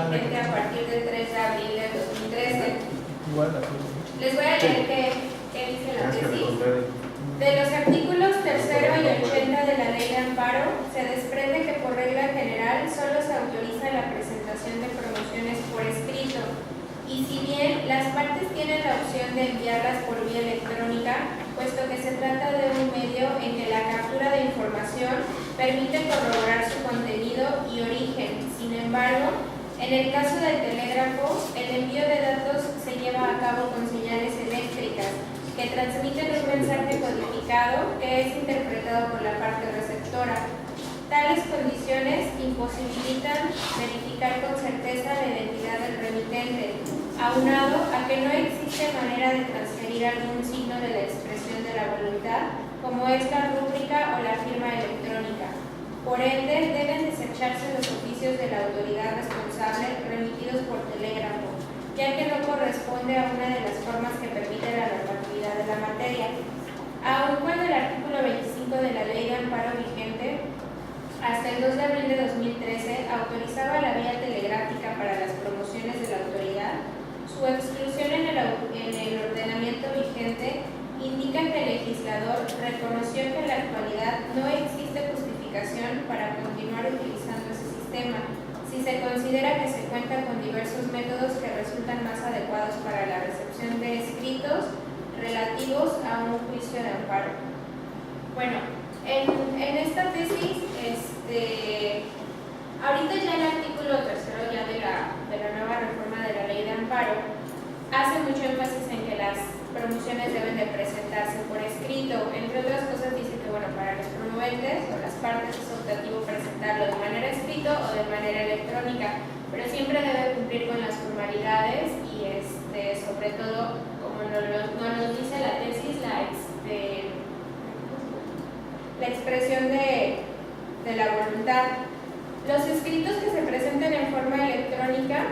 vigente a partir del 3 de abril de 2013. Les voy a leer qué dice la tesis. De los artículos 3 y 80 de la Ley de Amparo, se desprende que por regla general solo se autoriza la presentación de promociones por escrito, y si bien las partes tienen la opción de enviarlas por vía electrónica, puesto que se trata de un medio en que la captura de información permite corroborar su contenido y origen. Sin embargo, en el caso del telégrafo, el envío de datos se lleva a cabo con señales eléctricas que transmiten un mensaje codificado que es interpretado por la parte receptora. Tales condiciones imposibilitan verificar con certeza la identidad del remitente, aunado a que no existe manera de transferir algún signo de la expresión de la voluntad, como es la rúbrica o la firma electrónica. Por ende, deben desecharse los oficios de la autoridad responsable remitidos por telégrafo, ya que no corresponde a una de las formas que permite la normatividad de la materia. Aun cuando el artículo 25 de la Ley de Amparo vigente hasta el 2 de abril de 2013 autorizaba la vía telegráfica para las promociones de la autoridad, su exclusión en el ordenamiento vigente indica que el legislador reconoció que en la actualidad no existe justificación para continuar utilizando ese sistema, si se considera que se cuenta con diversos métodos que resultan más adecuados para la recepción de escritos relativos a un juicio de amparo. Bueno, en esta tesis, ahorita ya el artículo 3 ya de la nueva reforma de la Ley de Amparo hace mucho énfasis en que las promociones deben de presentarse por escrito. Entre otras cosas dice que, bueno, para los promoventes o las partes es optativo presentarlo de manera escrito o de manera electrónica, pero siempre debe cumplir con las formalidades y sobre todo, como nos dice la tesis, la expresión de la voluntad. Los escritos que se presenten en forma electrónica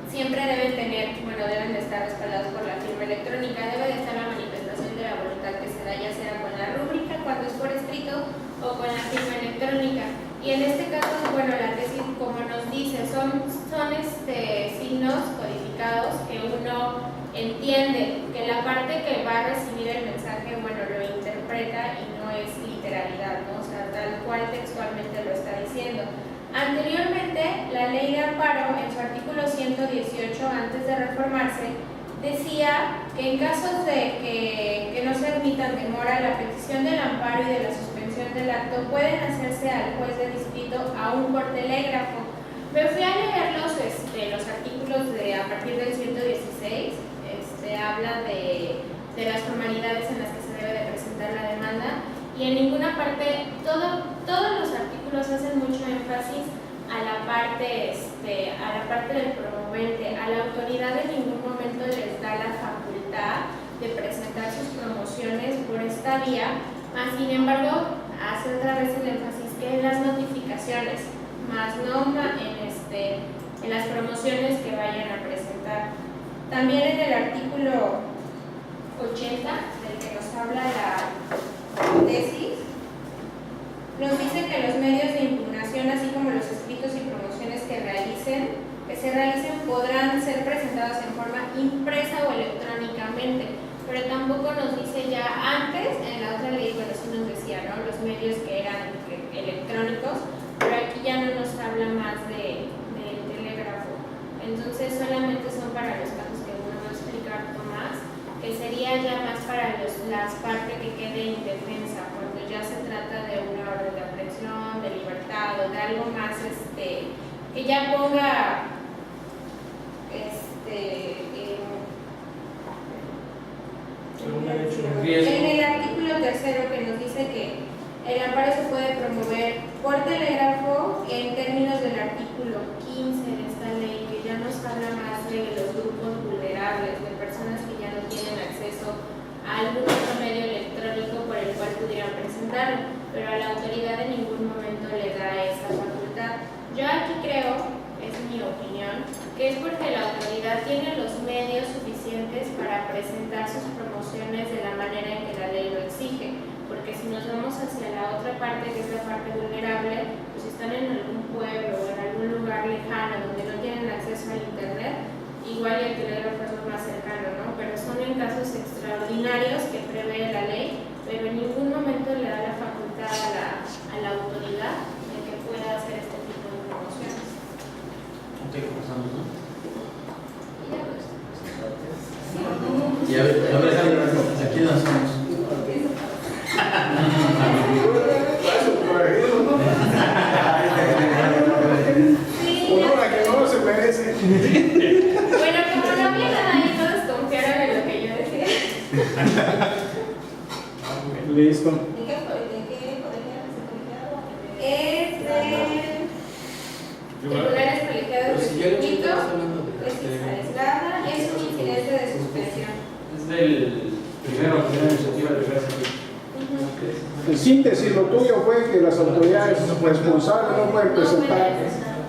siempre deben de estar respaldados por la firma electrónica. Debe de estar la manifestación de la voluntad que se da, ya sea con la rúbrica cuando es por escrito o con la firma electrónica. Y en este caso, bueno, la tesis, como nos dice, son signos codificados que uno entiende, que la parte que va a recibir el mensaje, bueno, lo interpreta y no es literalidad, ¿no? O sea, tal cual textualmente lo está diciendo. Anteriormente, la Ley de Amparo, en su artículo 118, antes de reformarse, decía que en casos de que no se admitan demora, la petición del amparo y de la suspensión del acto pueden hacerse al juez de distrito aún por telégrafo. Me fui a leer los artículos a partir del 116, habla de las formalidades en las que se debe de presentar la demanda, y en ninguna parte, todos los artículos hacen mucho énfasis a la parte del promovente. A la autoridad en ningún momento les da la facultad de presentar sus promociones por esta vía, sin embargo, hace otra vez el énfasis que en las notificaciones, más no en las promociones que vayan a presentar. También en el artículo 80, del que nos habla la tesis, nos dice que los medios de impugnación, así como los escritos y promociones que se realicen podrán ser presentados en forma impresa o electrónicamente, pero tampoco nos dice ya antes, en la otra ley, bueno, sí nos decía, ¿no?, los medios que eran electrónicos, pero aquí ya no nos habla más del telégrafo. Entonces solamente son para los casos que uno va a explicar Tomás, que sería ya más para las partes que quede indefensa, cuando ya se trata de una orden de aprehensión, de libertad o de algo más que ya ponga en el artículo 3 que nos dice que el amparo se puede promover por telégrafo en términos del artículo 15 de esta ley, que ya nos habla más de los grupos vulnerables, de personas que ya no tienen acceso a algún otro medio electrónico por el cual pudieran presentarlo, pero a la autoridad en ningún momento le da esa facultad. Yo aquí creo, es mi opinión, que es porque la autoridad tiene los medios suficientes para presentar sus promociones de la manera en que la ley lo exige, porque si nos vamos hacia la otra parte, que es la parte vulnerable, pues están en algún pueblo o en algún lugar lejano donde no tienen igual y el telégrafo es lo más cercano, ¿no? Pero son en casos extraordinarios que prevé la ley, pero en ningún momento le da la facultad a la autoridad de que pueda hacer este tipo de promociones. Ok, comenzamos, ¿no? Y ya pues. Y a ver, aquí nos vamos. Una que no se merece. Bueno, como no había nada ahí, todos confiaron en lo que yo decía. Listo. ¿De qué colegiado Es de tribunales colegiados de circuito, es fiscalizada, es un incidente de suspensión. Es del primero que tiene iniciativa de primer En síntesis, lo tuyo fue que las autoridades responsables no pueden presentar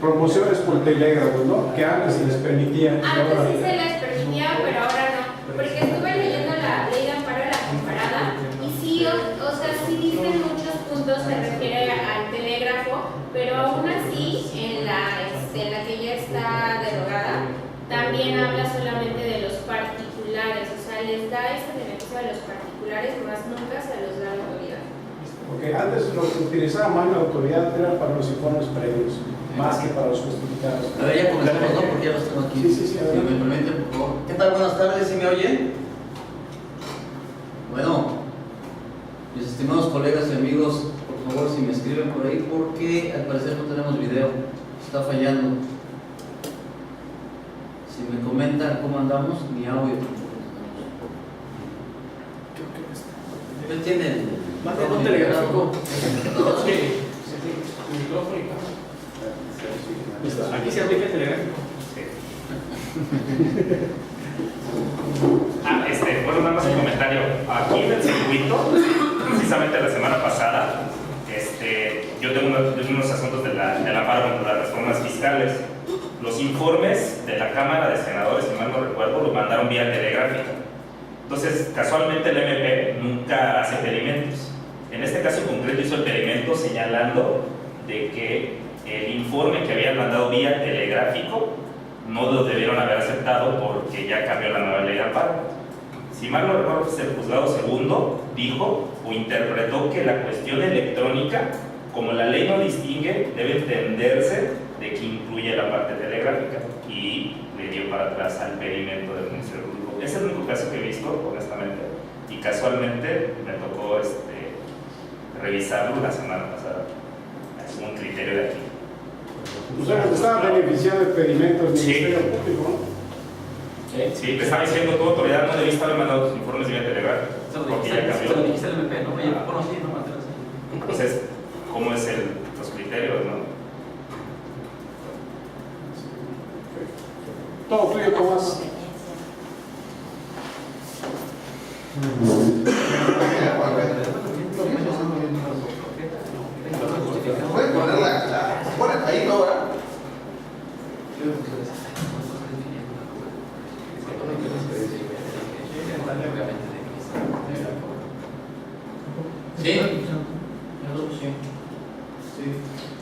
promociones por telégrafo, ¿no? Que antes se les permitía. Antes sí se les permitía, pero ahora no. Porque estuve leyendo la ley de amparo de la comparada y sí, o sea, sí dice en muchos puntos se refiere al telégrafo, pero aún así, en la que ya está derogada, también habla solamente de los particulares, o sea, les da ese beneficio a los particulares, más nunca se los da a la autoridad. Porque antes lo que utilizaba más la autoridad era para los informes previos, más que para los justificados. A ver, ya comenzamos, ¿no? Porque ya los tengo aquí. Sí, Si me permiten, por favor. ¿Qué tal? Buenas tardes, ¿sí me oyen? Bueno, mis estimados colegas y amigos, por favor, si me escriben por ahí, porque al parecer no tenemos video, está fallando. Si me comentan cómo andamos, ni audio. ¿Qué tienen? Manda un telegráfico. Sí. Micrófono y cámara. Aquí se aplica el telegráfico. Bueno, nada más un comentario. Aquí en el circuito, precisamente la semana pasada, yo tengo unos asuntos del amparo contra las reformas fiscales. Los informes de la Cámara de Senadores, si mal no recuerdo, lo mandaron vía telegráfica. Entonces, casualmente el MP nunca hace pedimentos. En este caso concreto hizo el pedimento señalando de que el informe que habían mandado vía telegráfico no lo debieron haber aceptado porque ya cambió la nueva ley de amparo. Si mal no recuerdo, el juzgado segundo dijo o interpretó que la cuestión electrónica, como la ley no distingue, debe entenderse de que incluye la parte telegráfica y le dio para atrás al pedimento del Ministerio Público. Es el único caso que he visto, honestamente, y casualmente me tocó revisarlo la semana pasada. Es un criterio de aquí. O sea, que estaba beneficiando el pedimento del Sí. Ministerio Público, ¿no? Sí, te estaba diciendo tu autoridad no debiste haber mandado tus informes vía telegráfica, porque ya Se lo cambió. dijiste al MP, ¿no? Oye, bueno, sí, no, atrás. Entonces, ¿cómo es los criterios, no? Todo tuyo, Tomás. ¿Puedes ponerla? Bueno, ahí no, ¿verdad? Sí.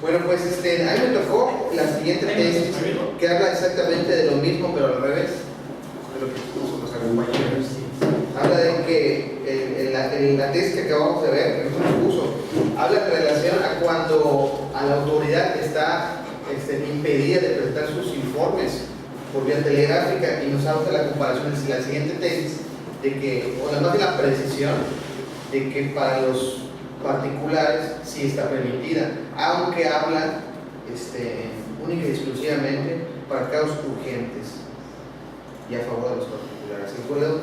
Bueno, pues a mí me tocó la siguiente tesis que habla exactamente de lo mismo, pero al revés de lo que puso los compañeros. Habla de que la tesis que acabamos de ver, que nos puso, habla en relación a cuando a la autoridad está impedida de presentar sus informes por vía telegráfica, y nos hace la comparación de la siguiente tesis de que, o además de la precisión de que para los particulares sí está permitida, aunque habla única y exclusivamente para casos urgentes y a favor de los particulares.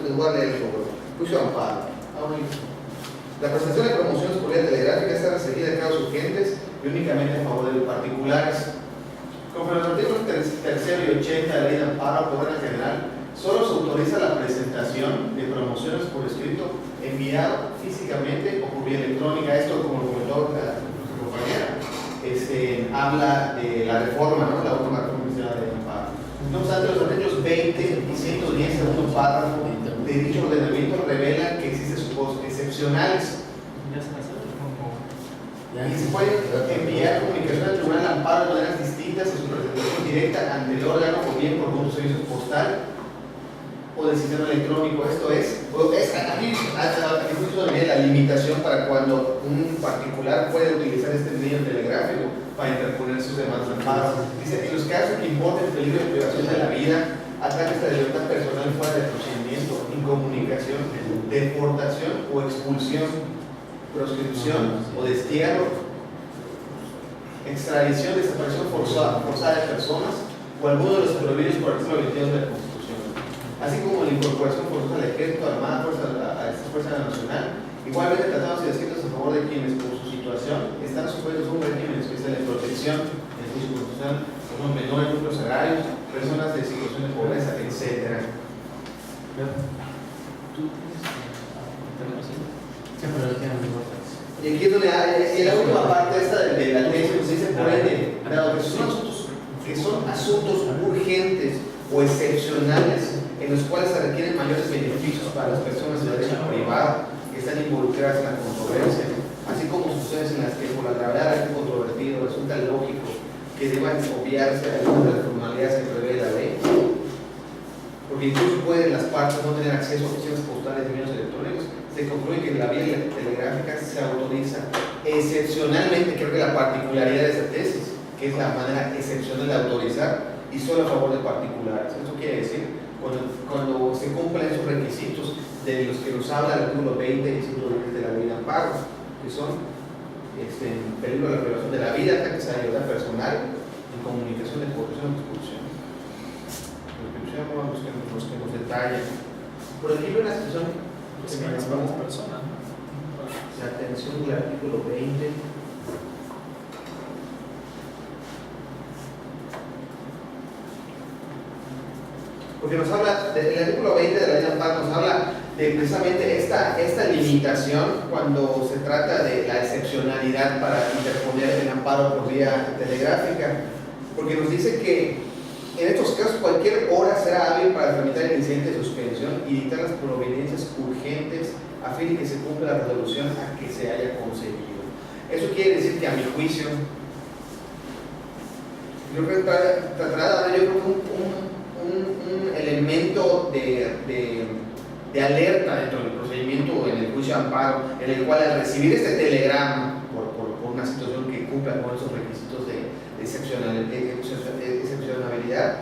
Les voy a leer el favor. Juicio amparo. La prestación de promociones por vía telegráfica está reservada a casos urgentes y únicamente a favor de los particulares. Conforme a los artículos 3 y 80 de la Ley de Amparo al Poder General, solo se autoriza la presentación de promociones por escrito enviado físicamente o por vía electrónica. Esto, como lo comentó nuestra compañera, habla de la reforma, ¿no? La última reforma que se llama de amparo. No obstante, los artículos 20 y 110, segundo párrafo de dicho ordenamiento revelan que existen supuestos excepcionales y se puede enviar comunicación al tribunal de amparo de maneras distintas emitas en su presentación directa ante el órgano o bien por un servicio postal o del sistema electrónico. Esto es aquí justo viene la limitación para cuando un particular puede utilizar este medio telegráfico para interponer sus demandas de amparo. Dice, en los casos que importen peligro de privación de la vida, ataques a la libertad personal fuera de procedimiento, incomunicación, deportación o expulsión, proscripción o destierro, extradición, desaparición forzada de personas o alguno de los prohibidos por el artículo 22 de la Constitución, así como la incorporación forzosa al ejército, armada, a esta fuerza nacional, igualmente tratados y descritos a favor de quienes por su situación están sujetos a un régimen especial de protección, en el juicio constitucional, como menores, núcleos agrarios, personas de situación de pobreza, etc. Y aquí es donde hay la última parte esta de la tesis, nos dice por ende, dado que son asuntos urgentes o excepcionales en los cuales se requieren mayores beneficios para las personas de derecho privado que están involucradas en la controversia, así como sucesos en las que por la gravedad de este controvertido resulta lógico que deban obviarse algunas de las formalidades que prevé la ley, porque incluso pueden las partes no tener acceso a oficinas postales y medios electrónicos, se concluye que la vía telegráfica se autoriza excepcionalmente. Creo que la particularidad de esa tesis, que es la manera excepcional de autorizar y solo a favor de particulares. Eso quiere decir cuando se cumplen esos requisitos de los que nos habla el artículo 20 y 110 de la ley de amparo, que son en peligro de la privación de la vida, ataques a la libertad personal, en comunicación de corrupción o expulsión. Vamos que nos detallen. Por ejemplo, una situación que me llamó la atención del artículo 20. Porque nos habla, el artículo 20 de la ley de amparo nos habla de precisamente esta limitación cuando se trata de la excepcionalidad para interponer el amparo por vía telegráfica. Porque nos dice que en estos casos, cualquier hora será hábil para tramitar el incidente de suspensión y dictar las providencias urgentes a fin de que se cumpla la resolución a que se haya conseguido. Eso quiere decir que, a mi juicio, yo creo que tratará de dar un elemento de alerta dentro del procedimiento en el juicio de amparo, en el cual al recibir este telegrama por una situación que cumpla con esos requisitos de excepcionalidad,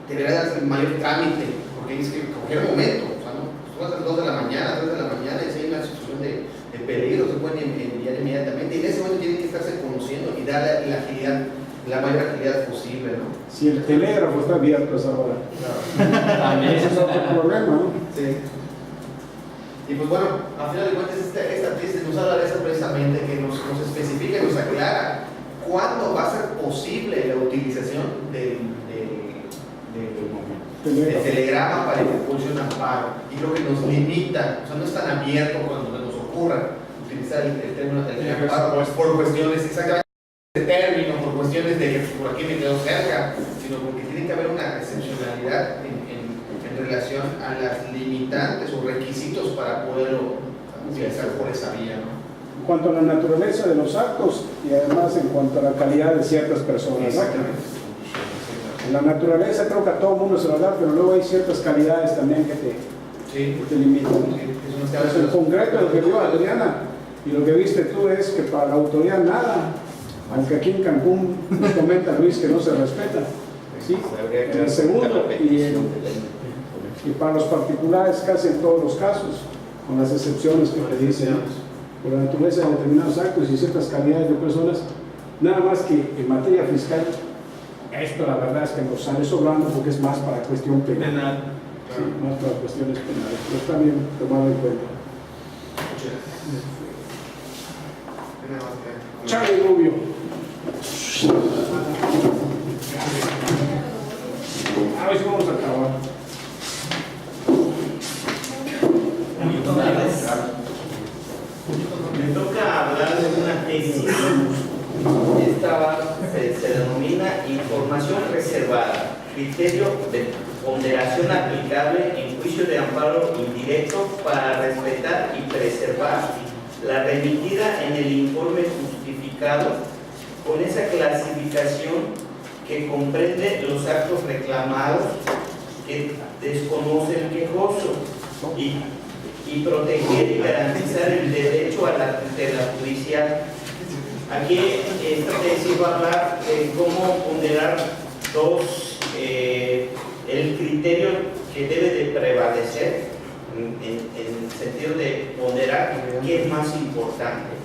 deberá darse mayor trámite, porque es que en cualquier momento, o sea, ¿no? Tú vas a las 2 de la mañana, 3 de la mañana, y si hay una situación de peligro, se pueden enviar inmediatamente, y en ese momento tienen que estarse conociendo y dar la mayor agilidad posible, ¿no? Si el telégrafo está abierto a esa hora. Claro. Ese es otro problema, ¿no? Sí. Y pues bueno, a final de cuentas esta tesis nos habla de eso precisamente, que nos especifica y nos aclara cuándo va a ser posible la utilización del telegrama para la impulsión de amparo, y lo que nos limita, o sea, no es tan abierto cuando nos ocurra utilizar el término del amparo por cuestiones exactamente de término, por cuestiones de que por aquí me quedo cerca, sino porque tiene que haber una excepcionalidad en relación a las limitantes o requisitos para poderlo utilizar por esa vía, ¿no? En cuanto a la naturaleza de los actos y además en cuanto a la calidad de ciertas personas, ¿no? Exactamente. En la naturaleza creo que a todo el mundo se lo da, pero luego hay ciertas calidades también que te limitan. Entonces, en concreto, lo que vio Adriana y lo que viste tú es que para la autoridad nada, aunque aquí en Cancún nos comenta Luis que no se respeta. ¿Sí? En el segundo, y para los particulares casi en todos los casos, con las excepciones que te dicen, por la naturaleza de determinados actos y ciertas calidades de personas, nada más que en materia fiscal, esto la verdad es que nos sale sobrando porque es más para cuestión penal. Sí, más para cuestiones penales, pero está bien tomado en cuenta. Charlie Rubio. A ver si vamos a acabar. Me toca hablar de una tesis. Esta se denomina información reservada, criterio de ponderación aplicable en juicio de amparo indirecto para respetar y preservar la remitida en el informe justificado con esa clasificación que comprende los actos reclamados que desconoce el quejoso y proteger y garantizar el derecho a la tutela judicial. Aquí esta tesis va a hablar de cómo ponderar el criterio que debe de prevalecer en el sentido de ponderar qué es más importante,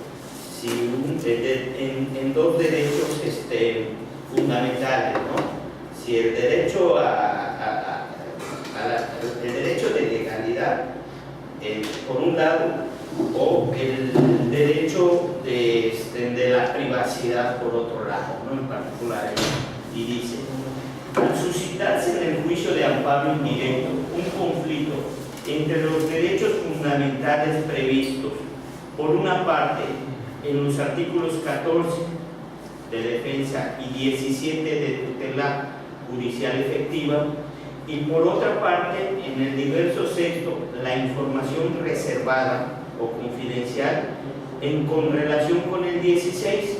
si en dos derechos fundamentales, ¿no? Si el derecho el derecho de legalidad por un lado, o el derecho de la privacidad por otro lado, ¿no? En particular, y dice: al suscitarse en el juicio de amparo indirecto un conflicto entre los derechos fundamentales previstos, por una parte en los artículos 14 de defensa y 17 de tutela judicial efectiva, y por otra parte en el diverso sexto, la información reservada o confidencial, con relación con el 16,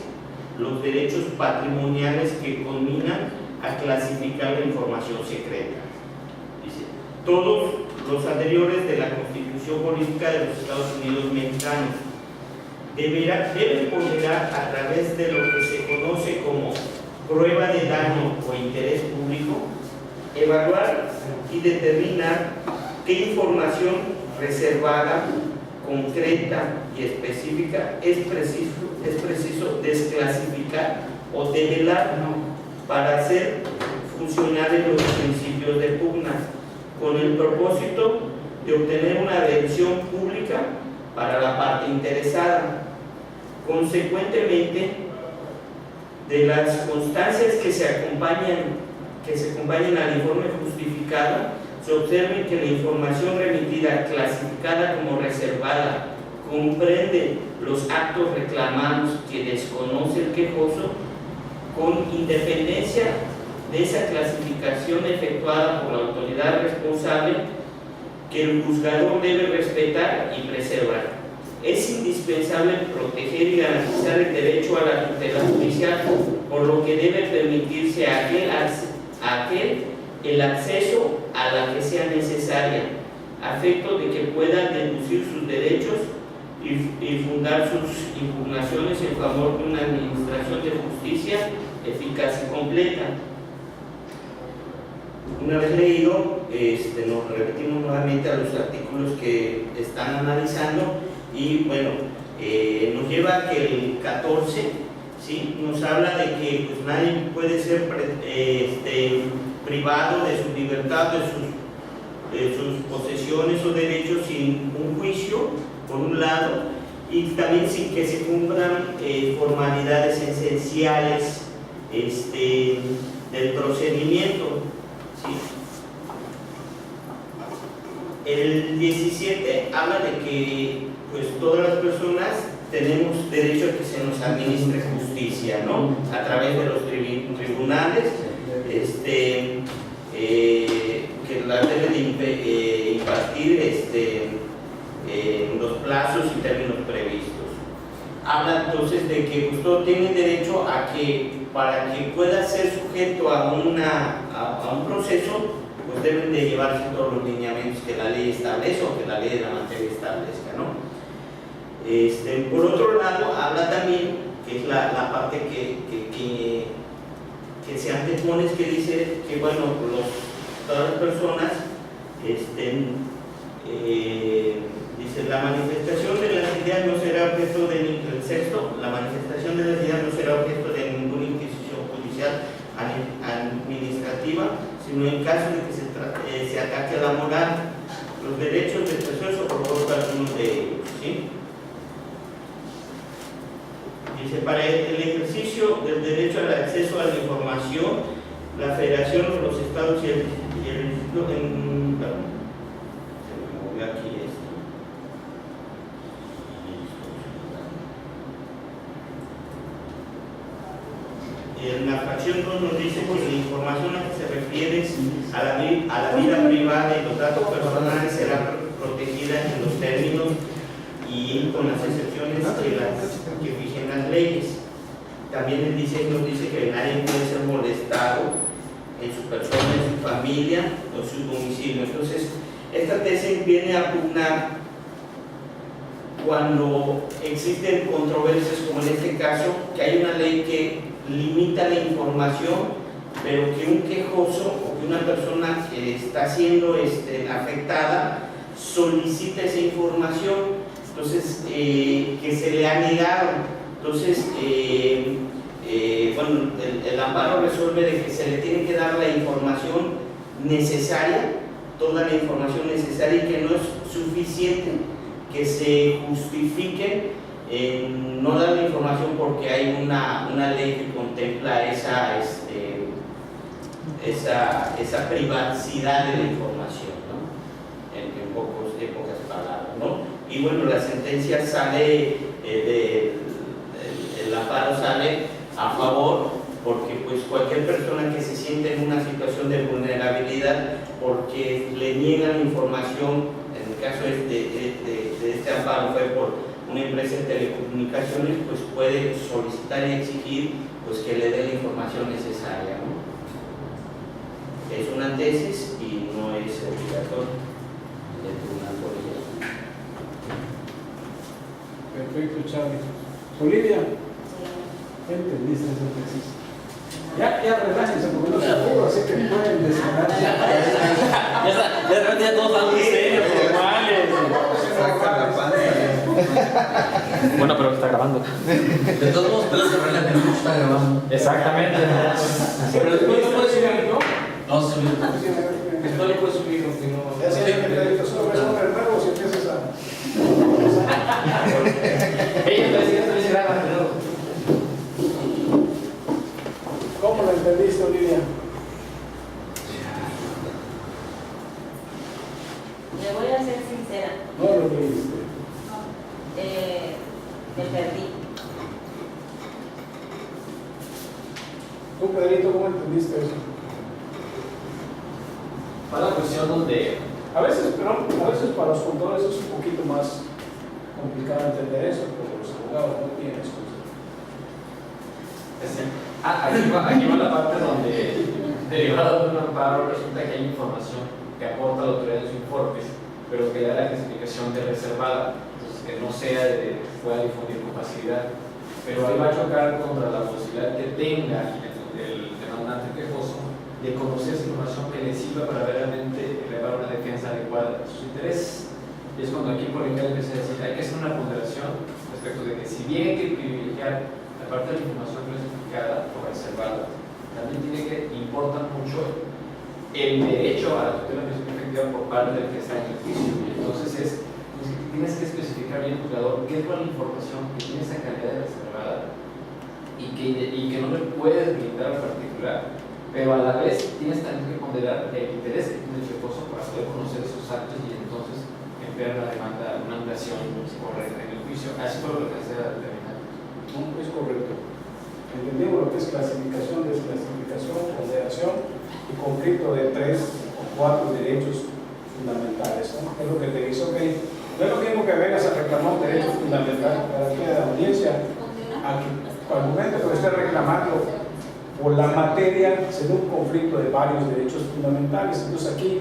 los derechos patrimoniales que culminan a clasificar la información secreta. Dice: todos los anteriores de la Constitución Política de los Estados Unidos Mexicanos deben ponderar a través de lo que se conoce como prueba de daño o interés público, evaluar y determinar qué información reservada, concreta y específica es preciso desclasificar o develar para hacer funcionales los principios de pugna, con el propósito de obtener una versión pública para la parte interesada. Consecuentemente, de las constancias que se acompañan al informe justificado, se observe que la información remitida, clasificada como reservada, comprende los actos reclamados que desconoce el quejoso, con independencia de esa clasificación efectuada por la autoridad responsable, que el juzgador debe respetar y preservar. Es indispensable proteger y garantizar el derecho a la tutela judicial, por lo que debe permitirse a aquel el acceso a la que sea necesaria, a efecto de que pueda deducir sus derechos y fundar sus impugnaciones en favor de una administración de justicia eficaz y completa. Una vez leído, nos repetimos nuevamente a los artículos que están analizando, y bueno, nos lleva a que el 14, ¿sí?, nos habla de que pues, nadie puede ser privado de su libertad, de sus posesiones o derechos sin un juicio, por un lado, y también sin que se cumplan formalidades esenciales del procedimiento, ¿sí? El 17 habla de que pues todas las personas tenemos derecho a que se nos administre justicia, ¿no? A través de los tribunales, que la deben de impartir en los plazos y términos previstos. Habla entonces de que pues, todos tienen derecho a que, para que pueda ser sujeto a un proceso, pues deben de llevarse todos los lineamientos que la ley establece o que la ley de la materia establezca, ¿no? Por otro lado, habla también, que es la parte que se antepone, que dice que, bueno, todas las personas, dice: la manifestación de las ideas no será objeto de el sexto, la manifestación de las ideas no será objeto de ninguna inquisición judicial administrativa, sino en caso de que se ataque a la moral, los derechos de personas o por algunos de ellos, ¿sí? Dice: para el ejercicio del derecho al acceso a la información, la Federación de los Estados y el Instituto se me movió aquí En la fracción 2 nos dice que la información a que se refiere a la vida privada y los datos personales será protegida en los términos y con las excepciones que fijen las leyes. también el diseño dice que nadie puede ser molestado en su persona, en su familia o en su domicilio. Entonces, esta tesis viene a pugnar cuando existen controversias, como en este caso, que hay una ley que limita la información, pero que un quejoso o que una persona que está siendo afectada solicita esa información, entonces que se le ha negado. Entonces, bueno, el amparo resuelve de que se le tiene que dar la información necesaria, toda la información necesaria, y que no es suficiente que se justifique no dar la información porque hay una ley que contempla esa privacidad de la información, ¿no? En pocas palabras, ¿no? Y bueno, la sentencia sale, el amparo sale a favor, porque pues cualquier persona que se siente en una situación de vulnerabilidad porque le niegan información, en el caso de este amparo fue por una empresa de telecomunicaciones, pues puede solicitar y exigir pues que le dé la información necesaria, ¿no? Es una tesis y no es obligatorio del tribunal colegiado. Perfecto, Charlie. Olivia, ¿qué entendiste esa tesis? Ya relájense porque no se apuro, así que pueden descargar. Ya de repente ya todos están muy serios, formales. Bueno, pero está grabando. De todos modos, pero se relajan, no está grabando. Exactamente. Pero después no puedes subir, ¿no? No, subir. Después lo puedes subir, si no. Ya sé que te solo ves un nuevo si empiezas a. Ella también se graba, pero. ¿Cómo lo entendiste, Olivia? Le voy a ser sincera. No lo leíste. Me perdí. Tú, Pedrito, ¿cómo entendiste eso? Para la cuestión donde. A veces para los contadores es un poquito más complicado entender eso, porque los abogados no tienen excusa. Aquí va la parte donde, derivado de un amparo, resulta que hay información que aporta la autoridad en su informe, pero que da la clasificación de reservada, entonces que no sea de pueda difundir con facilidad, pero ahí va a chocar contra la posibilidad que tenga el demandante quejoso de conocer esa información que le sirva para realmente elevar una defensa adecuada de sus intereses. Y es cuando aquí por ejemplo empieza a decir, hay que hacer una ponderación respecto de que si bien hay que privilegiar la parte de la información clasificada o reservada, también tiene que importar mucho el derecho a la tutela efectiva por parte del que está en el juicio. Y entonces tienes que especificar bien, juzgador, qué es la información que tiene esa calidad de reservada y que no le puedes brindar al particular, pero a la vez tienes también que ponderar el interés que tiene el quejoso para poder conocer esos actos y entonces emplear la demanda, una ampliación correcta en el juicio. Así fue lo que se ha determinado. No, es correcto. Entendemos lo que es clasificación, desclasificación, ponderación y conflicto de 3 o 4 derechos fundamentales, ¿no? Es lo que te dice, ok. No es lo mismo que vengas a reclamar un derecho fundamental para que la audiencia, al momento que esté reclamando por la materia, se da un conflicto de varios derechos fundamentales. Entonces aquí,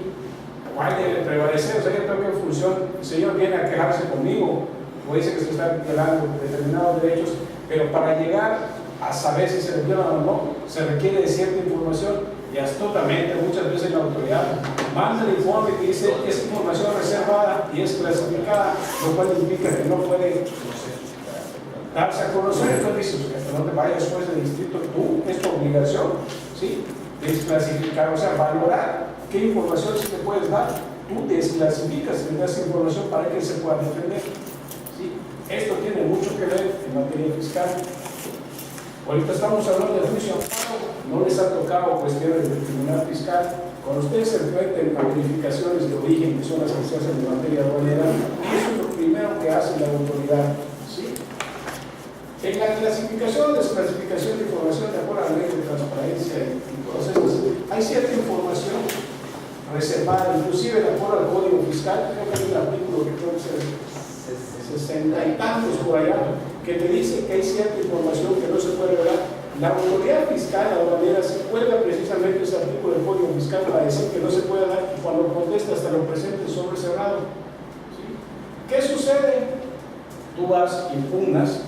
¿cuál debe prevalecer? O sea, yo creo que en función, el señor viene a quejarse conmigo, o dice que se están violando determinados derechos, pero para llegar a saber si se le violan o no, se requiere de cierta información, y astutamente muchas veces la autoridad manda el informe que dice es información reservada y es clasificada, lo cual implica que no puede darse a conocer. Entonces dices, hasta no te vayas después del distrito, tú, es tu obligación, ¿sí? Desclasificar, o sea, valorar qué información sí te puedes dar, tú desclasificas y das información para que se pueda defender, ¿sí? Esto tiene mucho que ver en materia fiscal. Ahorita estamos hablando de juicio amparo, no les ha tocado cuestiones del tribunal fiscal. Cuando ustedes se enfrenten a verificaciones de origen, que son las que se hacen en materia aduanera, eso es lo primero que hace la autoridad, ¿sí? En la clasificación, desclasificación de información de acuerdo a la ley de transparencia y procesos, hay cierta información reservada, inclusive de acuerdo al código fiscal, creo que hay un artículo que puede ser 60 y tantos por allá, que te dice que hay cierta información que no se puede revelar. La autoridad fiscal, de alguna manera, se cuelga precisamente ese artículo del Código Fiscal para decir que no se puede dar y cuando contesta hasta lo presente sobre cerrado. ¿Sí? ¿Qué sucede? Tú vas, impugnas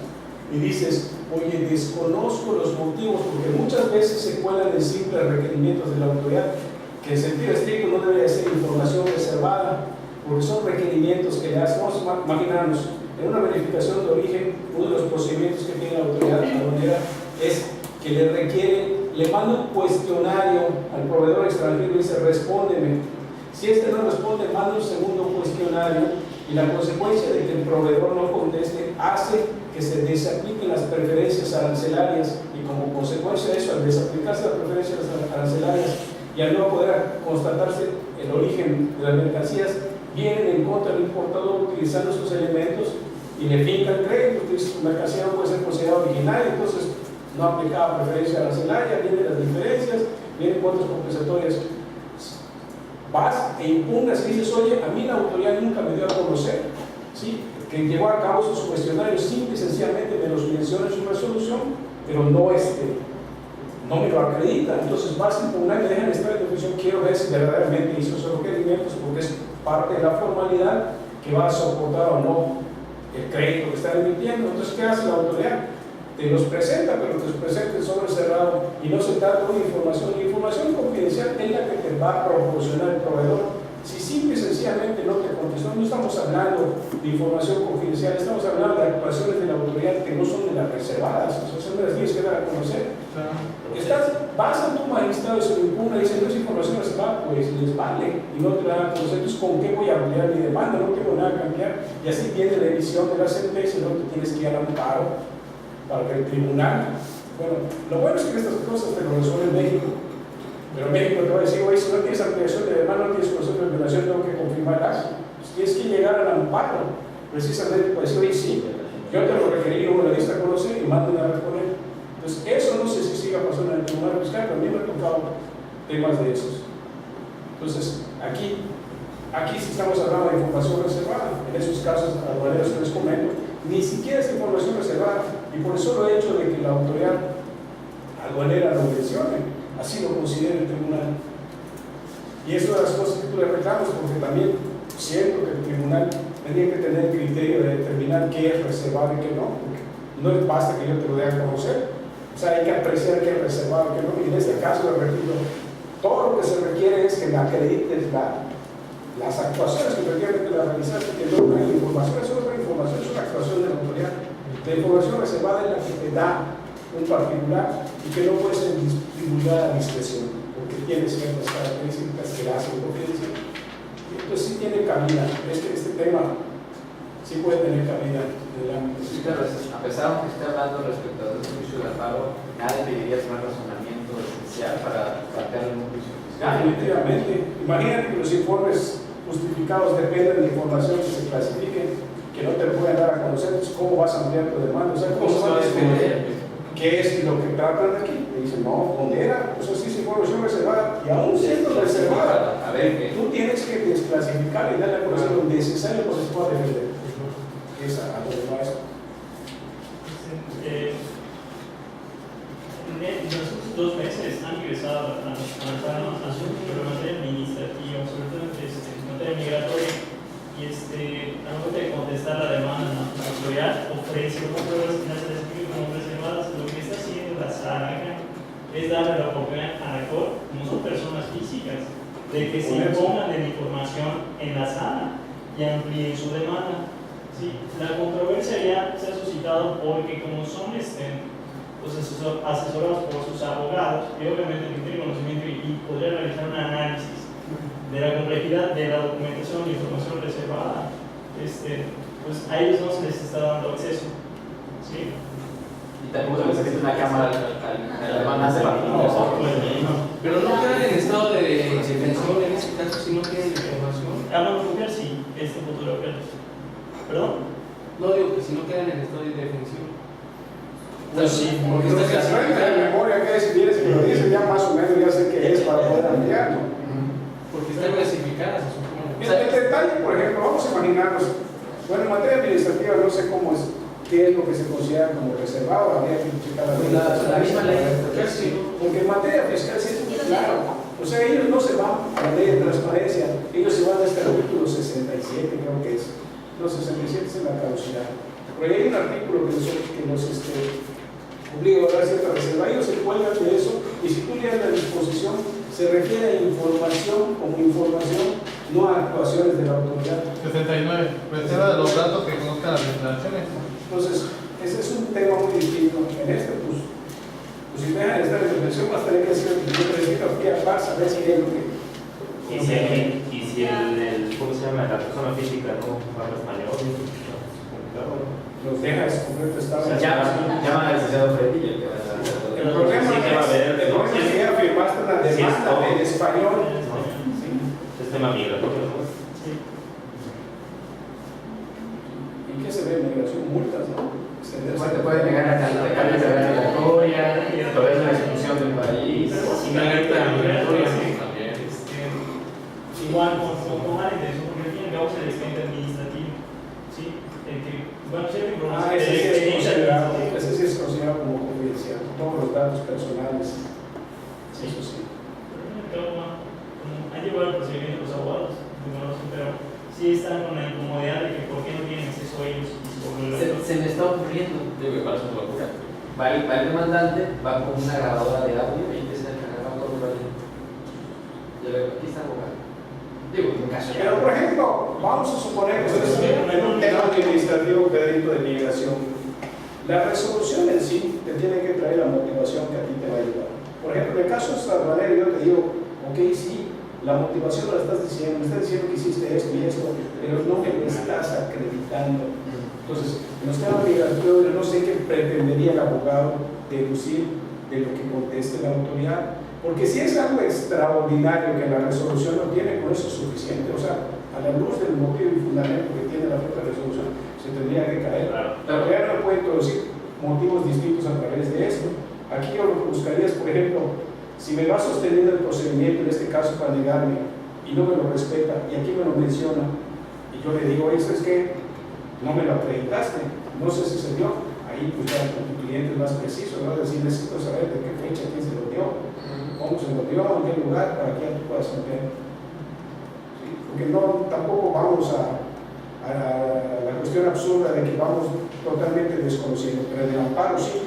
y dices, oye, desconozco los motivos, porque muchas veces se cuelan en simples requerimientos de la autoridad, que en sentido estricto no debería ser información reservada, porque son requerimientos que le hacen. Vamos a imaginarnos, en una verificación de origen, uno de los procedimientos que tiene la autoridad aduanera es que le requiere, le manda un cuestionario al proveedor extranjero y dice, respóndeme. Si este no responde, manda un segundo cuestionario y la consecuencia de que el proveedor no conteste hace que se desapliquen las preferencias arancelarias y como consecuencia de eso, al desaplicarse las preferencias arancelarias y al no poder constatarse el origen de las mercancías, vienen en contra del importador utilizando esos elementos y le fincan crédito, entonces su mercancía no puede ser considerada original, entonces no aplicaba preferencia arancelaria, vienen las diferencias, vienen cuotas compensatorias. Vas e impugnas y dices, oye, a mí la autoridad nunca me dio a conocer, ¿sí? Que llevó a cabo sus cuestionarios, simple y sencillamente me los menciona en su resolución, pero no me lo acredita. Entonces vas a impugnar y me dejan estar en definición, quiero ver si verdaderamente hizo esos requerimientos, porque es parte de la formalidad que va a soportar o no el crédito que está emitiendo. Entonces, ¿qué hace la autoridad? Te los presenta, pero te los presenta en sobre cerrado y no se trata de una información. La información confidencial es la que te va a proporcionar el proveedor. Si simple y sencillamente no te contestó, no estamos hablando de información confidencial, estamos hablando de actuaciones de la autoridad que no son de las reservadas, o sea, son de las tienes que dar a conocer. Vas a tu magistrado y se lo impugna y dice, no es información reservada, pues les vale y no te dan a conocer. Entonces, ¿con qué voy a ampliar mi demanda? No tengo nada que cambiar. Y así viene la emisión de la sentencia, no te tienes que ir al amparo para que el tribunal. Bueno, lo bueno es que estas cosas te lo resuelve México, pero México te va a decir, oye, si no tienes ampliación de demanda, no tienes conocimiento de violación, tengo que confirmarlas. Pues tienes que llegar al amparo, precisamente para decir, oye, sí, yo te lo requerí, no me lo diste a conocer y manden a responder. Entonces, eso no sé si siga pasando en el tribunal fiscal, pero a mí me ha tocado temas de esos. Entonces, aquí sí estamos hablando de información reservada. En esos casos aduaneros que les comento, ni siquiera es información reservada, y por eso lo he hecho de que la autoridad aduanera lo mencione, así lo considera el tribunal. Y eso es de las cosas que tú le reclamas, porque también siento que el tribunal tendría que tener el criterio de determinar qué es reservado y qué no, porque no basta que yo te lo dé a conocer, o sea, hay que apreciar qué es reservado y qué no, y en este caso, le repito, todo lo que se requiere es que me acredites las actuaciones que efectivamente las realizaste, que no hay información, eso no es información, es una actuación de la autoridad. La información reservada es la que te da un particular y que no puede ser divulgada a discreción, porque tiene ciertas características que la hacen confidencial. Entonces sí tiene cabida, este tema sí puede tener cabida en el ámbito. Sí, claro, a pesar de que esté hablando respecto a este juicio de amparo, nadie debería tomar razonamiento esencial para plantear un juicio fiscal. Definitivamente. Imagínate que los informes justificados dependen de información que se clasifique, que no te pueden dar a conocer, pues, ¿cómo vas a ampliar tu demanda? O sea, ¿cómo se va a descubrir qué es lo que tratan de aquí? Te dicen, no, pondera, eso sí es información reservada, y aún siendo reservada, a ver, tú tienes que desclasificar y darle a conocer lo necesario para que se pueda defender. Es a donde va esto. En los últimos 2 meses han ingresado a su materia administrativa, sobre todo en materia migratoria, y al momento de contestar la demanda, la autoridad ofrece como pruebas que no se describen como reservadas. Lo que está haciendo la SARACA es darle la oportunidad a la COR, como son personas físicas, de que se impongan de la información en la sala y amplíen su demanda. Sí, la controversia ya se ha suscitado porque como son asesorados por sus abogados, y obviamente tienen conocimiento y podría realizar un análisis de la complejidad de la documentación y información reservada, pues a ellos no se les está dando acceso. ¿Sí? Y tampoco se necesita una cámara al demandante para pero no quedan en estado de indefensión en ese caso si no tienen información. Hablan copiar, sí, fotografía. ¿Perdón? No digo que si no quedan en estado de indefensión. Pues sí, porque lo que se suelta en memoria que si vienes y lo dices ya más o menos ya sé qué es para poder ampliarlo. Porque están clasificadas, se supone. El detalle, por ejemplo, vamos a imaginarnos, bueno, en materia administrativa no sé cómo es, qué es lo que se considera como reservado, habría que checar La misma ley. porque en materia fiscal sí es muy claro. O sea, ellos no se van a la ley de transparencia, ellos se van hasta el artículo 67, creo que es. No, 67 es la caducidad. Pero ahí hay un artículo que los obliga a dar cierta reserva. Ellos se cuelgan de eso, y si tú lees la disposición, se refiere a información como información, no a actuaciones de la autoridad. 69. Reserva de los datos que conozcan las instalaciones. Entonces, ese es un tema muy distinto. En este, pues si me dejan estar en reflexión, más tener que decir que yo necesito aquí a paz, a ver si es lo que. Y si ¿cómo se llama? La persona física no habla español, los deja en completo estado. Llama al licenciado Fredillo. El problema sí que va a haber, es que ya firmaste una demanda en español. es tema migratorio, ¿no? ¿Y qué se ve? Migración, multas, ¿no? Te puede negar a calificar de migratoria, todavía una expulsión del país. Una alerta migratoria, sí, también. Igual con mala intención, porque al fin y al cabo es el expediente administrativo. ¿Sí? El que, bueno, cierta información. Ese sí es considerado como confidencial, todos los datos personales. Sí. Eso sí. Pero han llevado el procedimiento los abogados, pero sí están con la incomodidad de que por qué no tienen acceso a ellos. Se me está ocurriendo. Digo que para eso es locura. Va el demandante, va con una grabadora de audio y empieza a grabar todo el audio. Yo le digo, aquí está el abogado. Digo, en caso de. Pero, por ejemplo, vamos a suponer que ustedes en un tema administrativo, Pedrito, de migración. La resolución en sí te tiene que traer la motivación que a ti te va a ayudar. Por ejemplo, en el caso de Salvador, yo te digo, ok, sí, la motivación la estás diciendo, me estás diciendo que hiciste esto y esto, pero no me lo estás acreditando. Entonces, en los temas migratorios, no sé qué pretendería el abogado deducir de lo que conteste la autoridad, porque si es algo extraordinario que la resolución no tiene, con eso es suficiente. O sea, a la luz del motivo y fundamento que tiene la propia resolución, se tendría que caer. La autoridad no puede introducir motivos distintos a través de esto. Aquí yo lo que buscaría es, por ejemplo, si me va sosteniendo el procedimiento, en este caso para negarme, y no me lo respeta, y aquí me lo menciona, y yo le digo, eso es que no me lo acreditaste, no sé si se dio, ahí pues ya con tu cliente es más preciso, ¿no? Es decir, necesito saber de qué fecha, quién se lo dio, cómo se lo dio, en qué lugar, para que ya tú puedas saber. ¿Sí? Porque no, tampoco vamos a la cuestión absurda de que vamos totalmente desconociendo, pero en el amparo sí,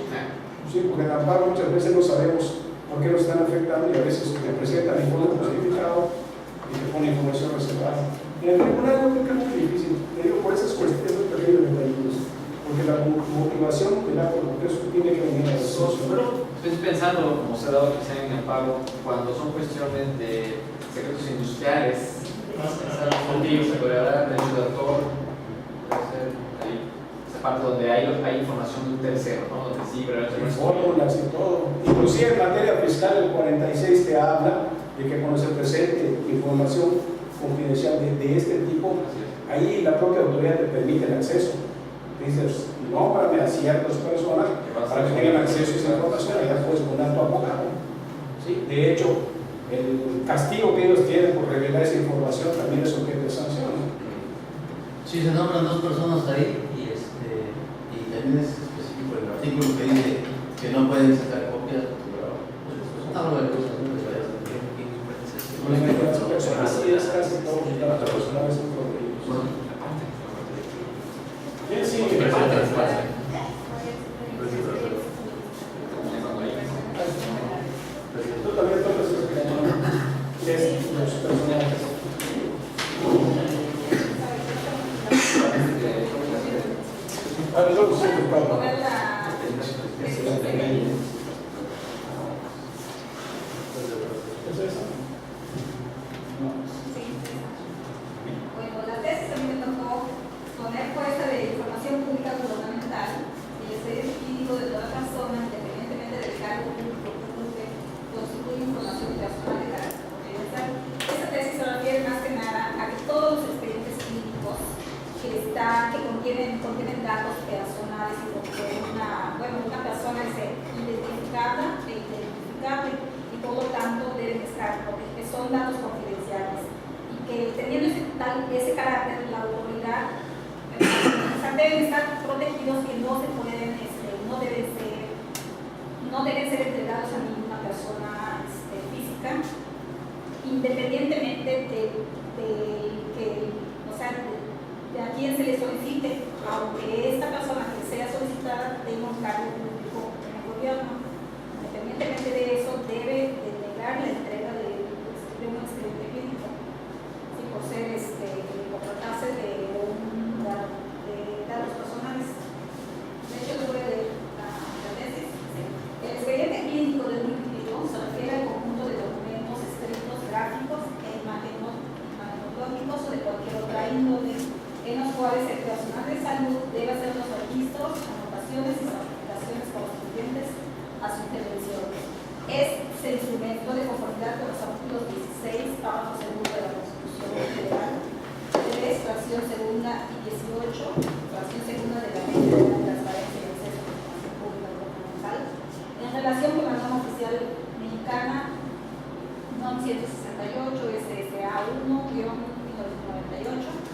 porque en el amparo muchas veces no sabemos por qué nos están afectando y a veces te presentan informe justificado y te pone información reservada. En el tribunal no creo que es muy difícil, te digo por esas cuestiones pequeños detalles, porque la motivación del acto de eso tiene que venir a la resolución. Pero estoy pensando, como se ha dado quizá en el pago, cuando son cuestiones de secretos industriales, se podría dar derecho de autor, puede ser ahí, esa parte donde hay información de un tercero, ¿no? Donde sí, pero fórmulas y todo. Inclusive en materia fiscal el 46 te habla de que cuando se presente información confidencial de este tipo, ahí la propia autoridad te permite el acceso. Dices, nómbrame a ciertas personas para que tengan acceso a esa información y ya puedes poner a tu abogado. ¿Sí? De hecho, el castigo que ellos tienen por revelar esa información también es objeto de sanción. Sí, se nombran dos personas ahí y también es específico el artículo que dice que no pueden sacar copias. Hablo de cosas muy varias. Así es casi todo los datos personales son protegidos. Bien, sí, tú también tocas los personajes. Bueno, la tesis a mí me tocó poner fuerza de información pública gubernamental y el ser espíritu de toda persona, independientemente del cargo público que constituye información personal de carácter confidencial. Esta tesis se refiere más que nada a que todos los expedientes clínicos que contienen datos personales y contienen una persona es identificada e identificable y por lo tanto deben estar protegidos, son datos confidenciales y que teniendo ese carácter la autoridad deben estar protegidos contenidos que no se pueden, no deben ser entregados a ninguna persona física, independientemente de a quién se le solicite, aunque esta persona que sea solicitada tenga un cargo público en el gobierno. Independientemente de eso, debe de negar la entrega de un expediente clínico, ¿sí? Por tratarse de datos personales. De hecho, les voy a leer la tesis. ¿Sí? El expediente clínico de un individuo se refiere al conjunto de documentos escritos, gráficos e imagenológicos o de cualquier otra índole, en los cuales el personal de salud debe hacer los registros, anotaciones y certificaciones correspondientes a su intervención. Es el instrumento de conformidad con los artículos 16, párrafo segundo de la Constitución Federal, 3, fracción segunda y 18, fracción segunda de la Ley Federal de Transparencia y Acceso a la Información Pública Gubernamental, en relación con la norma oficial mexicana NOM 168 SSA 1-1998.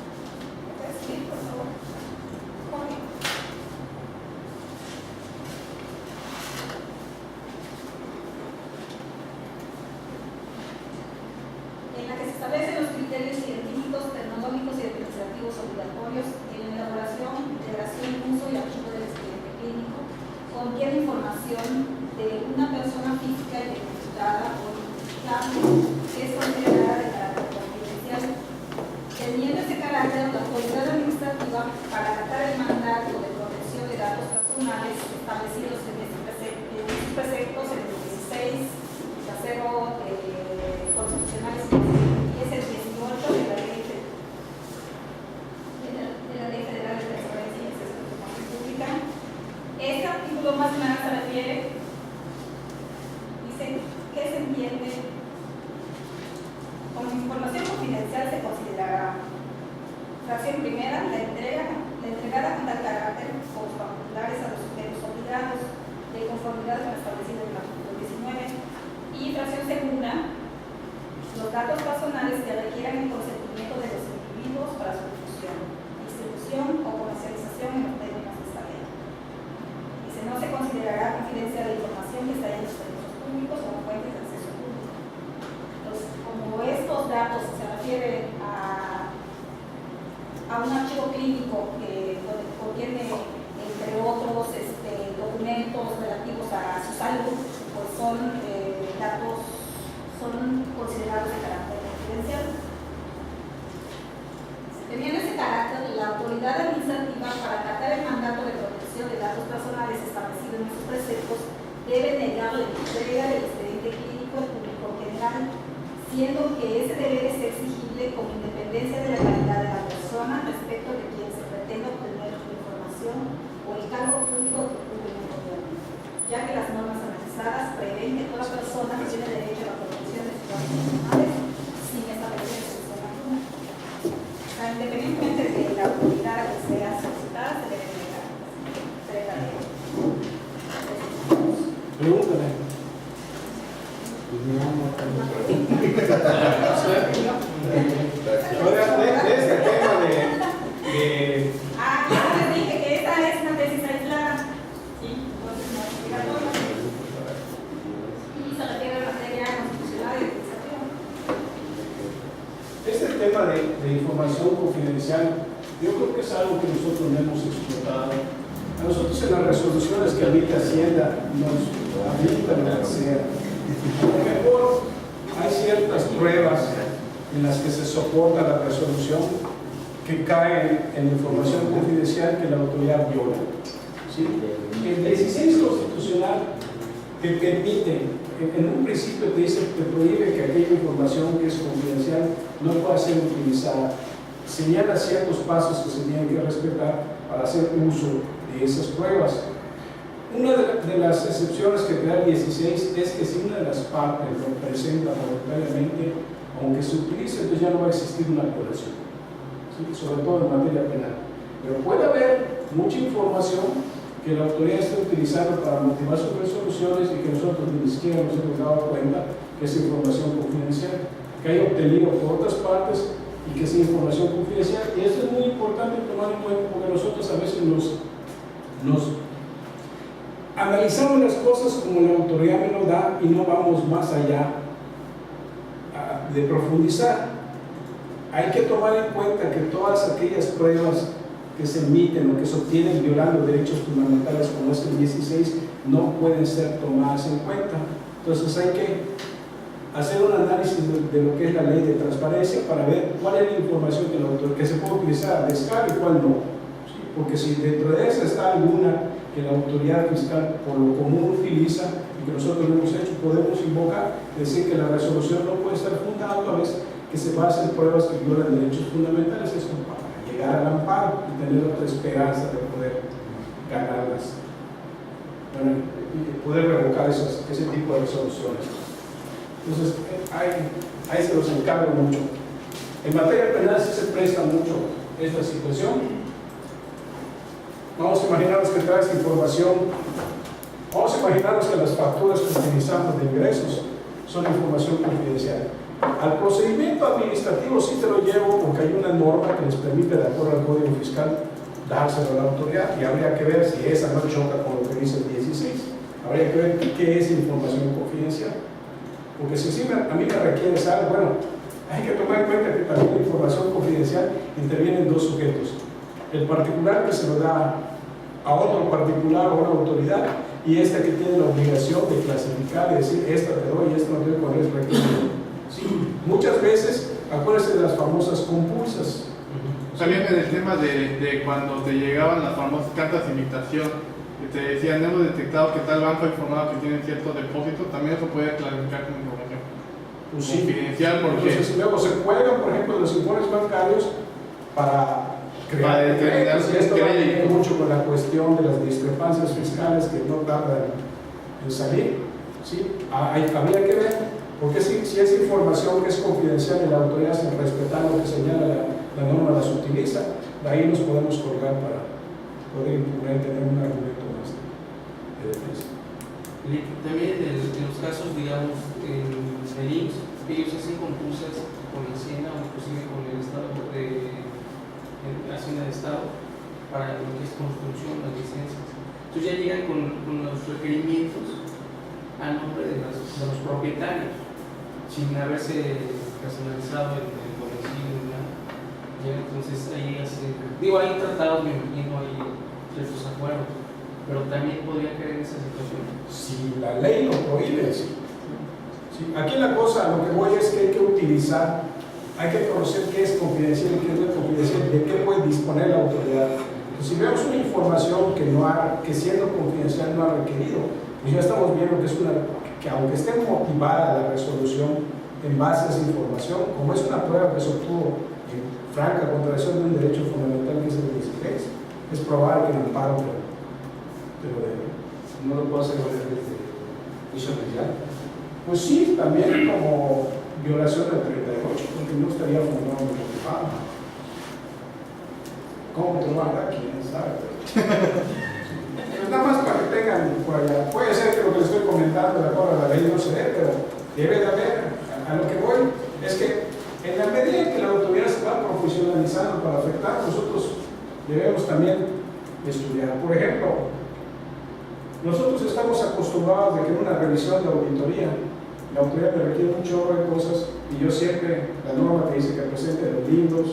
Sí, por favor. Jorge. En la que se establecen los criterios científicos, tecnológicos y administrativos obligatorios en la elaboración, integración, uso y archivo del expediente clínico, contiene información de una persona física identificada o identificable que es considerada de carácter confidencial. Teniendo ese carácter, la autoridad administrativa, para acatar el mandato de protección de datos personales establecidos en estos preceptos, en el 16, tercero constitucionales, y es el 18 de la Ley Federal de Transparencia y Acceso a la Información Pública. Este artículo más o menos se refiere, dice, ¿qué se entiende? Como información confidencial se considerará, fracción primera, la entregada con tal carácter por los particulares a los sujetos obligados, de conformidad con lo establecido en el artículo 19, y fracción segunda, los datos personales que requieran el consentimiento de los individuos para su distribución o comercialización en los términos de esta ley. Dice, no se considerará confidencial la información que está en los servicios públicos o fuentes de acceso público. Entonces, como estos datos se refieren a un archivo clínico que contiene, entre otros, documentos relativos a su salud, pues son datos, son considerados de carácter confidencial. Teniendo ese carácter, la autoridad administrativa, para acatar el mandato de protección de datos personales establecido en sus preceptos, debe negar la entrega del expediente clínico al público general, siendo que ese deber es exigible con independencia de la calidad de la persona respecto de quien se pretenda obtener la información o el cargo público que ocupe en el gobierno, ya que las normas analizadas prevén que toda persona tiene derecho a la protección de sus datos personales sin establecer excepción alguna. Independientemente de la autoridad que sea solicitada, se debe negar. Pregúntale. Ahora, de este tema ya les dije que esta es una tesis aislada. Sí, entonces no es obligatoria. Y se refiere a la materia constitucional y administrativa. Este tema de información confidencial, yo creo que es algo que nosotros no hemos explotado. A nosotros en las resoluciones que habita Hacienda nos habilitan lo que sea. A lo mejor hay ciertas pruebas en las que se soporta la resolución que caen en información confidencial que la autoridad viola. ¿Sí? El 16 constitucional te permite, en un principio te dice, te prohíbe que aquella información que es confidencial no pueda ser utilizada. Señala ciertos pasos que se tienen que respetar para hacer uso de esas pruebas. Una de las excepciones que te da el 16 es que si una de las partes lo presenta voluntariamente, aunque se utilice, entonces ya no va a existir una colección, ¿sí? Sobre todo en materia penal. Pero puede haber mucha información que la autoridad esté utilizando para motivar sus resoluciones y que nosotros ni siquiera nos hemos dado cuenta que es información confidencial, que haya obtenido por otras partes y que sea información confidencial. Y esto es muy importante tomar en cuenta porque nosotros a veces nos nos analizamos las cosas como la autoridad me lo da y no vamos más allá de profundizar. Hay que tomar en cuenta que todas aquellas pruebas que se emiten o que se obtienen violando derechos fundamentales como es el 16 no pueden ser tomadas en cuenta. Entonces hay que hacer un análisis de lo que es la ley de transparencia para ver cuál es la información que se puede utilizar a descargo y cuál no. ¿Sí? Porque si dentro de esa está alguna que la autoridad fiscal por lo común utiliza y que nosotros lo hemos hecho, podemos invocar, decir que la resolución no puede estar fundada a veces que se basa en pruebas que violan derechos fundamentales, es para llegar al amparo y tener otra esperanza de poder ganarlas, bueno, y poder revocar ese tipo de resoluciones. Entonces, ahí se los encargo mucho. En materia penal sí se presta mucho esta situación. Vamos a imaginarnos que trae esta información, vamos a imaginarnos que las facturas que utilizamos de ingresos son información confidencial. Al procedimiento administrativo sí te lo llevo porque hay una norma que les permite, de acuerdo al Código Fiscal, dárselo a la autoridad y habría que ver si esa no choca con lo que dice el 16. Habría que ver qué es información confidencial. Porque si a mí me requiere algo, bueno, hay que tomar en cuenta que también la información confidencial interviene en dos sujetos. El particular que se lo da a otro particular o a una autoridad y esta que tiene la obligación de clasificar y decir esta te doy y esta no te doy cuál es requerido. Sí, muchas veces, acuérdense de las famosas compulsas. También en el tema de cuando te llegaban las famosas cartas de invitación, que te decían, hemos detectado que tal banco ha informado que tienen cierto depósito, también eso puede clarificar como información confidencial, porque entonces luego se cuelgan, por ejemplo, los informes bancarios para crear decretos, y esto va a venir mucho con la cuestión de las discrepancias fiscales que no tardan en salir. ¿Sí? Habría que ver, porque si es información que es confidencial y la autoridad, sin respetar lo que señala la norma, las utiliza, de ahí nos podemos colgar para poder impugnar y tener un argumento más de defensa. También en los casos, digamos, en IMSS, ellos hacen compulsas con la Hacienda o inclusive con el Estado de Hacienda de Estado para lo que es construcción, las licencias. Entonces ya llegan con los requerimientos a nombre de los propietarios, sin haberse personalizado el domicilio ni nada. Entonces ahí hay tratados, me imagino, hay ciertos acuerdos, pero también podría caer en esa situación. Si la ley lo prohíbe, sí. Aquí la cosa, lo que voy es que hay que utilizar, hay que conocer qué es confidencial y qué no es confidencial, de qué puede disponer la autoridad. Entonces, si vemos una información que siendo confidencial no ha requerido, pues ya estamos viendo que aunque esté motivada la resolución en base a esa información, como es una prueba que se obtuvo en franca contradicción de un derecho fundamental que es el 16, es probable que el amparo pero no lo puedo hacer desde juicio inicial. Pues sí, también como violación del 38, porque no estaría fundado en el amparo. ¿Cómo te lo van a dar? ¿Quién sabe? Pues nada más para que tengan por allá. Puede ser que lo que les estoy comentando de acuerdo a la ley no se dé, pero debe de haber. A lo que voy es que en la medida en que la autoridad se va profesionalizando para afectar, nosotros debemos también estudiar. Por ejemplo, nosotros estamos acostumbrados de que en una revisión de auditoría la autoridad me requiere un chorro de cosas y yo siempre, la norma que dice que presente los libros,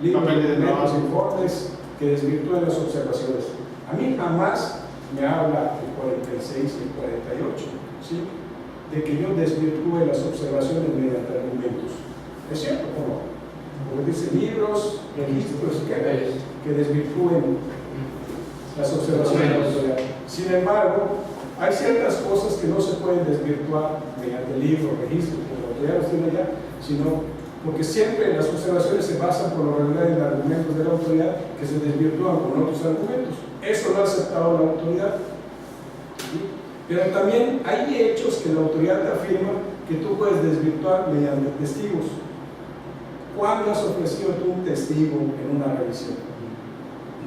documentos, informes que desvirtúen las observaciones. A mí jamás me habla el 46 y el 48, ¿sí? De que yo desvirtúe las observaciones mediante argumentos. ¿Es cierto o no? Porque dice libros, registros que desvirtúen las observaciones de la autoridad. Sin embargo, hay ciertas cosas que no se pueden desvirtuar mediante el libro, registro, que la autoridad los tiene ya, sino porque siempre las observaciones se basan por lo regular en argumentos de la autoridad que se desvirtúan con otros argumentos. Eso lo ha aceptado la autoridad. ¿Sí? Pero también hay hechos que la autoridad te afirma que tú puedes desvirtuar mediante testigos. ¿Cuándo has ofrecido tú un testigo en una revisión?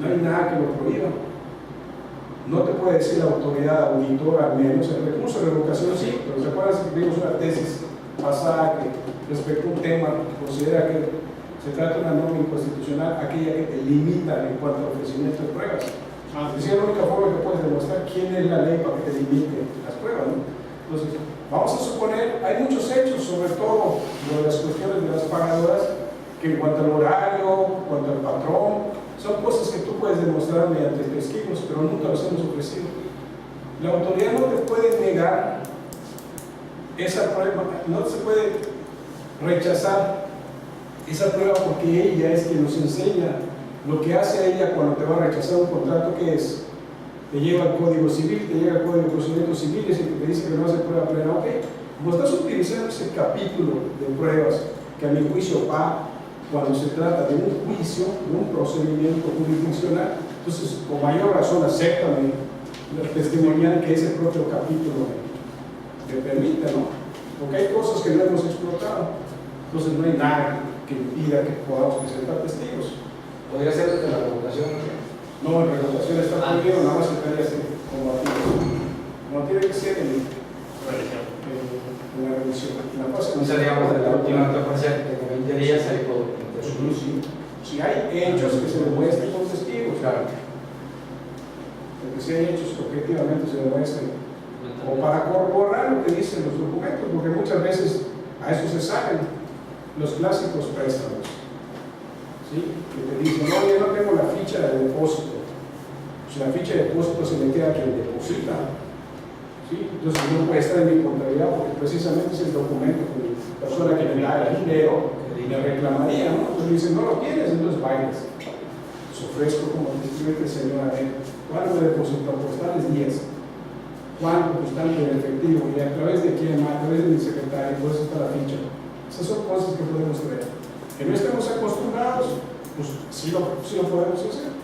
No hay nada que lo prohíba. No te puede decir la autoridad auditora, al menos el recurso de revocación sí, pero ¿se acuerdan que vimos una tesis pasada que respecto a un tema que considera que se trata de una norma inconstitucional, aquella que te limita en cuanto a ofrecimiento de pruebas? Es la única forma que puedes demostrar quién es la ley para que te limite las pruebas, ¿no? Entonces, vamos a suponer, hay muchos hechos, sobre todo lo de las cuestiones de las pagadoras, que en cuanto al horario, en cuanto al patrón, son cosas que tú puedes demostrar mediante testigos, pero nunca los hemos ofrecido. La autoridad no te puede negar esa prueba, no se puede rechazar esa prueba porque ella es quien nos enseña lo que hace ella cuando te va a rechazar un contrato, que es, te lleva al Código Civil, te llega al Código de Procedimientos Civiles y te dice que no hace prueba plena. Ok, como estás utilizando ese capítulo de pruebas que a mi juicio va cuando se trata de un juicio, de un procedimiento jurisdiccional, entonces con mayor razón acéptame la testimonial que ese propio capítulo te permite, ¿no? Porque hay cosas que no hemos explotado, entonces no hay nada que impida que podamos presentar testigos. ¿Podría ser desde la regulación? No, en regulación está prohibido, nada más se podría hacer como tiene que ser en la revisión. No seríamos de la última parcial que en 20 días hay todo. Si hay hechos que se demuestren con testigos, claro. Porque si hay hechos que objetivamente se demuestren, o para corroborar lo que dicen los documentos, porque muchas veces a eso se saben los clásicos préstamos. ¿Sí? Que te dicen, no, yo no tengo la ficha de depósito. Pues la ficha de depósito se le queda a quien deposita. ¿Sí? Entonces no puede estar en mi contabilidad porque precisamente es el documento que la persona que me da el dinero le reclamaría, ¿no? Entonces dicen, no lo tienes, entonces bailas. Les ofrezco como testigo que señora, ¿cuánto me depositó? Pues tales 10. ¿Cuánto? Pues tanto en efectivo. Y a través de quién, a través de mi secretario, pues está la ficha. Esas son cosas que podemos ver. Que no estemos acostumbrados, pues sí lo podemos hacer.